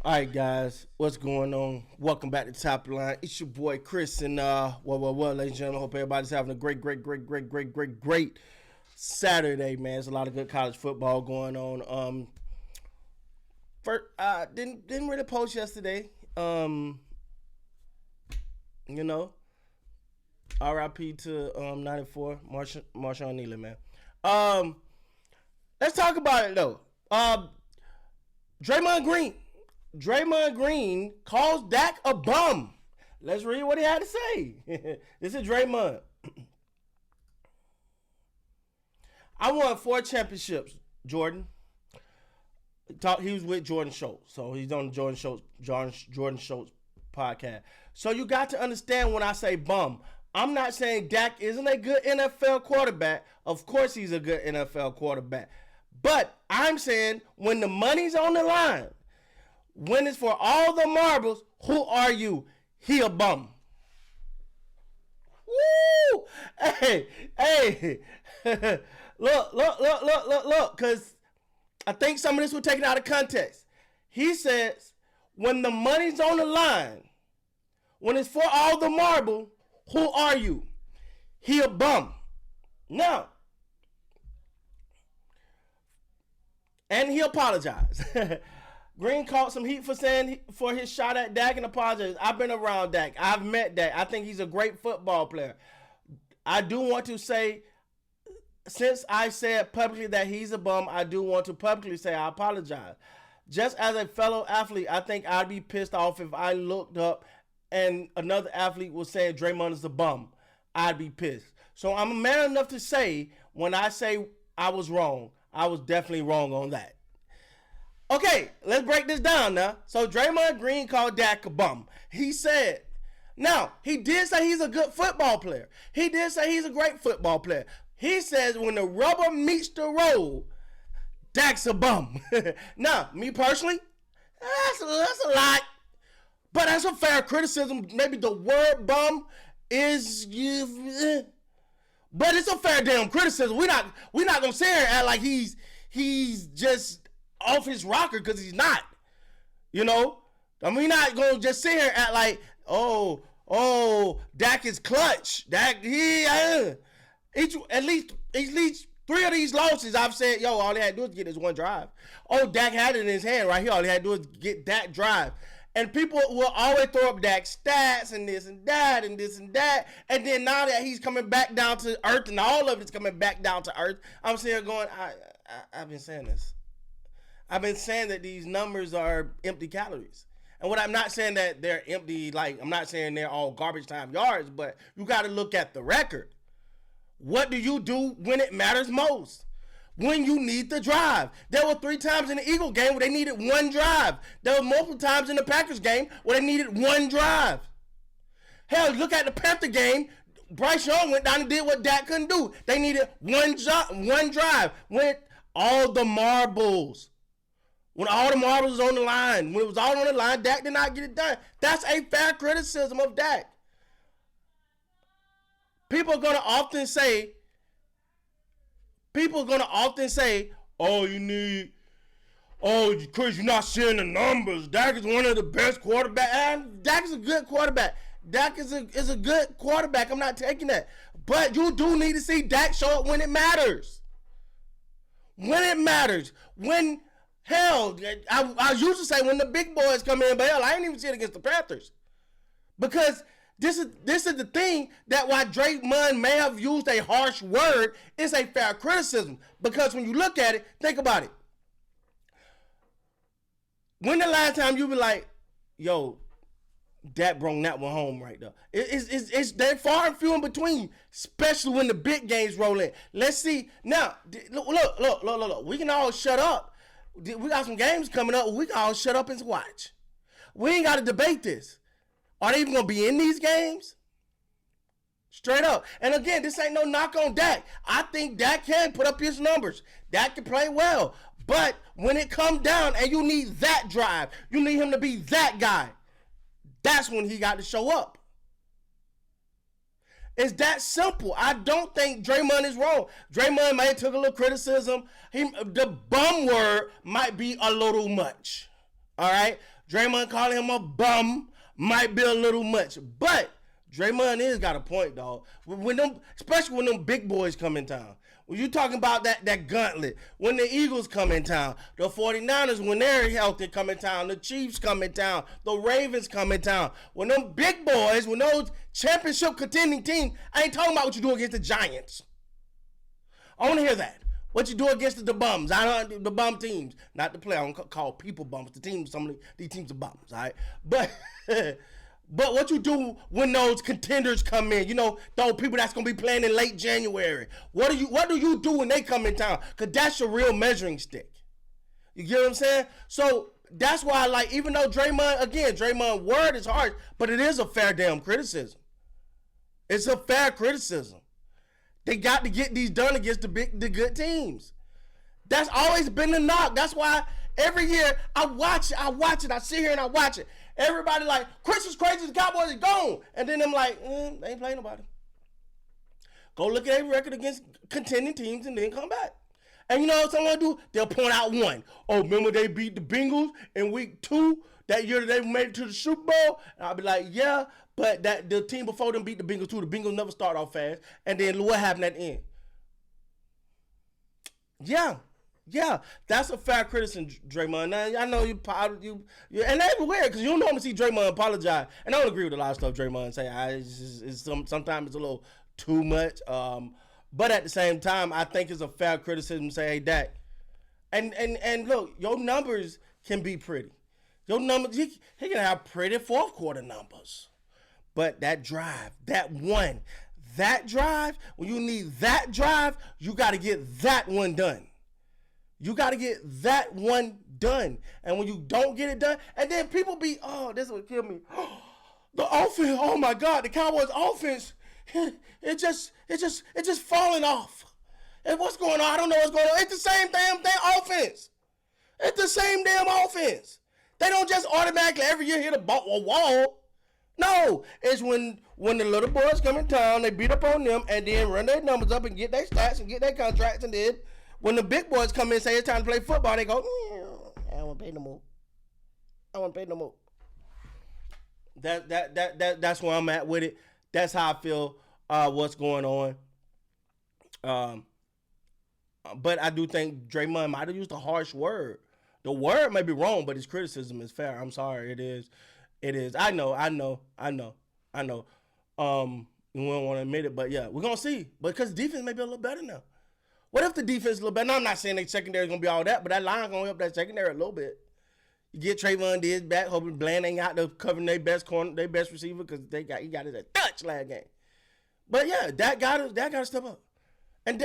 All right, guys, what's going on? Welcome back to Top Line. It's your boy Chris, and ladies and gentlemen, hope everybody's having a great Saturday, man. There's a lot of good college football going on. First, didn't really post yesterday. You know, R.I.P. to 94 Marshawn Neely, man. Let's talk about it though. Draymond Green calls Dak a bum. Let's read what he had to say. This is Draymond. I won 4 championships, Jordan. He was with Jordan Schultz, so he's on the Jordan Schultz podcast. So you got to understand when I say bum, I'm not saying Dak isn't a good NFL quarterback. Of course he's a good NFL quarterback. But I'm saying when the money's on the line, when it's for all the marbles, who are you? He a bum. Woo! Hey. Look, because I think some of this was taken out of context. He says, when the money's on the line, when it's for all the marble, who are you? He a bum. Now, and he apologized. Green caught some heat for his shot at Dak and apologized. I've been around Dak. I've met Dak. I think he's a great football player. I do want to say, since I said publicly that he's a bum, I do want to publicly say I apologize. Just as a fellow athlete, I think I'd be pissed off if I looked up and another athlete was saying Draymond is a bum. I'd be pissed. So I'm a man enough to say when I say I was wrong, I was definitely wrong on that. Okay, let's break this down now. So Draymond Green called Dak a bum. He said, now, he did say he's a good football player. He did say he's a great football player. He says when the rubber meets the road, Dak's a bum. Now, me personally, that's a lot. But that's a fair criticism. Maybe the word bum is, but it's a fair damn criticism. We're not gonna sit here and act like he's just off his rocker because he's not. You know, I mean, we're not gonna just sit here and act like, oh, Dak is clutch. Dak, at least 3 of these losses, I've said, all he had to do is get his one drive. Oh, Dak had it in his hand right here. All he had to do is get that drive. And people will always throw up Dak's stats and this and that and this and that. And then now that he's coming back down to earth and all of it's coming back down to earth, I'm sitting here going, I've been saying this. I've been saying that these numbers are empty calories. And what I'm not saying that they're empty, like I'm not saying they're all garbage time yards, but you got to look at the record. What do you do when it matters most? When you need the drive. There were 3 times in the Eagle game where they needed one drive. There were multiple times in the Packers game where they needed one drive. Hell, look at the Panther game. Bryce Young went down and did what Dak couldn't do. They needed one drive. When all the marbles. When all the marbles was on the line. When it was all on the line, Dak did not get it done. That's a fair criticism of Dak. People are going to often say, Chris, you're not seeing the numbers. Dak is one of the best quarterbacks. And Dak is a good quarterback. Dak is a good quarterback. I'm not taking that. But you do need to see Dak show up when it matters. When it matters. When, hell, I used to say when the big boys come in, but hell, I ain't even see it against the Panthers. Because this is the thing that why Draymond may have used a harsh word is a fair criticism. Because when you look at it, think about it. When the last time you be like, Dak brought that one home right there. They're far and few in between, especially when the big games roll in. Let's see. Now, look. We can all shut up. We got some games coming up. We can all shut up and watch. We ain't got to debate this. Are they even going to be in these games? Straight up. And again, this ain't no knock on Dak. I think Dak can put up his numbers. Dak can play well. But when it comes down and you need that drive, you need him to be that guy, that's when he got to show up. It's that simple. I don't think Draymond is wrong. Draymond may have took a little criticism. The bum word might be a little much. All right? Draymond calling him a bum might be a little much. But Draymond is got a point, dog. When them, especially when them big boys come in town. When you talking about that gauntlet, when the Eagles come in town, the 49ers, when they're healthy, come in town, the Chiefs come in town, the Ravens come in town. When them big boys, when those championship contending teams, I ain't talking about what you do against the Giants. I want to hear that. What you do against the bums, the bum teams, not the play. I don't call people bums. The teams, some of these teams are bums, all right? But but what you do when those contenders come in, you know, those people that's gonna be playing in late January. What do you do when they come in town? Cause that's your real measuring stick. You get what I'm saying? So that's why, like, even though Draymond word is harsh, but it is a fair damn criticism. It's a fair criticism. They got to get these done against the good teams. That's always been the knock. That's why every year I watch it. I sit here and I watch it. Everybody like, Chris is crazy, the Cowboys is gone. And then I'm like, they ain't playing nobody. Go look at every record against contending teams and then come back. And you know what someone do? They'll point out one. Oh, remember they beat the Bengals in week 2? That year that they made it to the Super Bowl? And I'll be like, yeah, but that the team before them beat the Bengals too. The Bengals never start off fast. And then what happened at the end? Yeah, that's a fair criticism, Draymond. Now, I know you and that's weird because you don't normally see Draymond apologize. And I don't agree with a lot of stuff Draymond say. Sometimes it's a little too much. But at the same time, I think it's a fair criticism to say, hey, Dak. And look, your numbers can be pretty. Your numbers, he can have pretty fourth quarter numbers. But that drive, when you need that drive, you got to get that one done. You got to get that one done. And when you don't get it done, and then people be, oh, this would kill me. The offense, oh my God, the Cowboys offense, it just falling off. And what's going on? I don't know what's going on. It's the same damn offense. It's the same damn offense. They don't just automatically every year hit a wall. No, it's when the little boys come in town, they beat up on them and then run their numbers up and get their stats and get their contracts, and then when the big boys come in and say it's time to play football, they go, I don't want to pay no more. That's where I'm at with it. That's how I feel what's going on. But I do think Draymond might have used a harsh word. The word may be wrong, but his criticism is fair. I'm sorry, it is. I know. We don't want to admit it, but yeah, we're gonna see. Because defense may be a little better now. What if the defense is a little better? Now, I'm not saying their secondary is gonna be all that, but that line gonna help that secondary a little bit. You get Trayvon Diggs back, hoping Bland ain't out there covering their best corner, their best receiver, because he got his touch last game. But yeah, that got to step up. And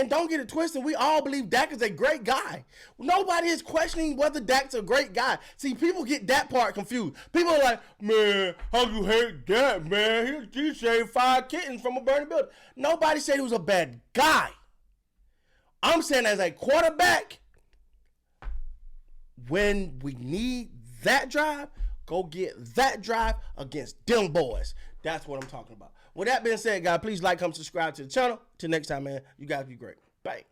don't get it twisted. We all believe Dak is a great guy. Nobody is questioning whether Dak's a great guy. See, people get that part confused. People are like, man, how you hate Dak, man? He saved 5 kittens from a burning building. Nobody said he was a bad guy. I'm saying as a quarterback, when we need that drive, go get that drive against them boys. That's what I'm talking about. With that being said, guys, please like, comment, subscribe to the channel. Till next time, man, you guys be great. Bye.